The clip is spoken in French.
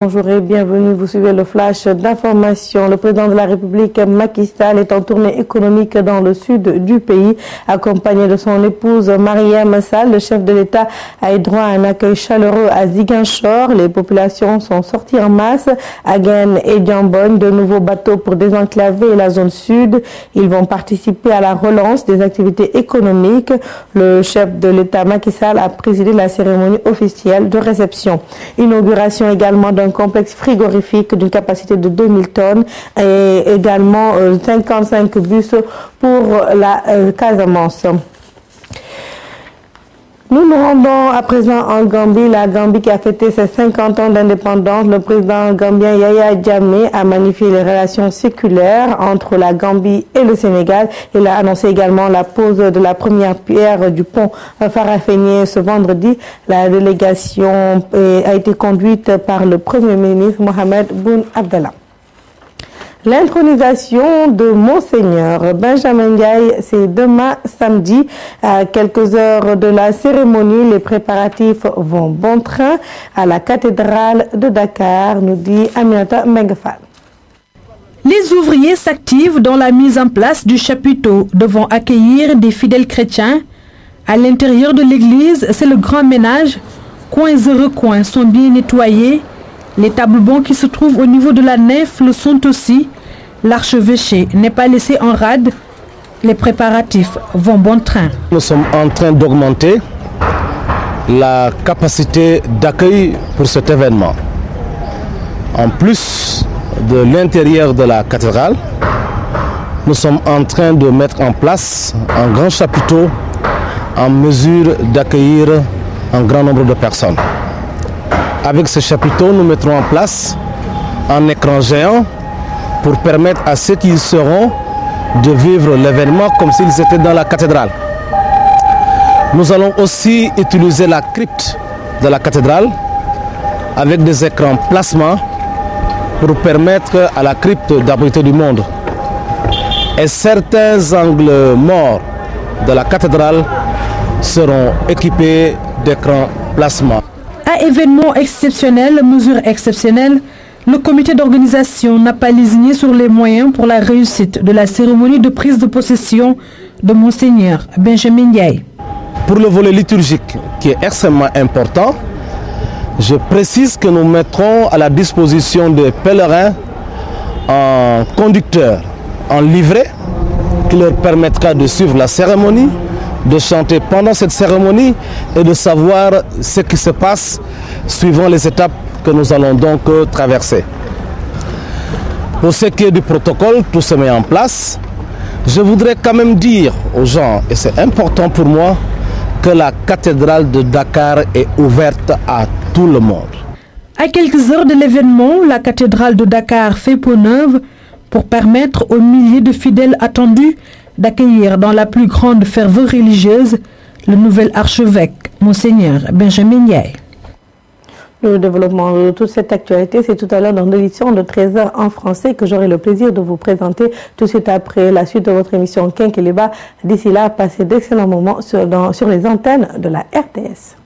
Bonjour et bienvenue, vous suivez le flash d'information. Le président de la République, Macky Sall, est en tournée économique dans le sud du pays, accompagné de son épouse Marième Sall. Le chef de l'État a eu droit à un accueil chaleureux à Ziguinchor. Les populations sont sorties en masse à Gaine et Diambonne. De nouveaux bateaux pour désenclaver la zone sud. Ils vont participer à la relance des activités économiques. Le chef de l'État, Macky Sall, a présidé la cérémonie officielle de réception. Inauguration également d'un complexe frigorifique d'une capacité de 2000 tonnes et également 55 bus pour la Casamance. Nous nous rendons à présent en Gambie. La Gambie qui a fêté ses 50 ans d'indépendance. Le président gambien Yaya Jammeh a magnifié les relations séculaires entre la Gambie et le Sénégal. Il a annoncé également la pose de la première pierre du pont Farafenni ce vendredi. La délégation a été conduite par le Premier ministre Mohamed Boun Abdallah. L'intronisation de Monseigneur Benjamin Ndiaye, c'est demain samedi. À quelques heures de la cérémonie, les préparatifs vont bon train à la cathédrale de Dakar, nous dit Aminata Megafal. Les ouvriers s'activent dans la mise en place du chapiteau devant accueillir des fidèles chrétiens. À l'intérieur de l'église, c'est le grand ménage. Coins et recoins sont bien nettoyés. Les tables-bancs qui se trouvent au niveau de la nef le sont aussi. L'archevêché n'est pas laissé en rade. Les préparatifs vont bon train. Nous sommes en train d'augmenter la capacité d'accueil pour cet événement. En plus de l'intérieur de la cathédrale, nous sommes en train de mettre en place un grand chapiteau en mesure d'accueillir un grand nombre de personnes. Avec ce chapiteau, nous mettrons en place un écran géant pour permettre à ceux qui y seront de vivre l'événement comme s'ils étaient dans la cathédrale. Nous allons aussi utiliser la crypte de la cathédrale avec des écrans plasma pour permettre à la crypte d'abriter du monde. Et certains angles morts de la cathédrale seront équipés d'écrans plasma. À événement exceptionnel, mesure exceptionnelle, le comité d'organisation n'a pas lésiné sur les moyens pour la réussite de la cérémonie de prise de possession de Monseigneur Benjamin Ndiaye. Pour le volet liturgique, qui est extrêmement important, je précise que nous mettrons à la disposition des pèlerins un conducteur en livret qui leur permettra de suivre la cérémonie, de chanter pendant cette cérémonie et de savoir ce qui se passe suivant les étapes que nous allons donc traverser. Pour ce qui est du protocole, tout se met en place. Je voudrais quand même dire aux gens, et c'est important pour moi, que la cathédrale de Dakar est ouverte à tout le monde. À quelques heures de l'événement, la cathédrale de Dakar fait peau neuve pour permettre aux milliers de fidèles attendus d'accueillir dans la plus grande ferveur religieuse le nouvel archevêque, Monseigneur Benjamin Ndiaye. Le développement de toute cette actualité, c'est tout à l'heure dans l'édition de 13h en français que j'aurai le plaisir de vous présenter tout de suite après la suite de votre émission Quinquiliba. D'ici là, passez d'excellents moments sur les antennes de la RTS.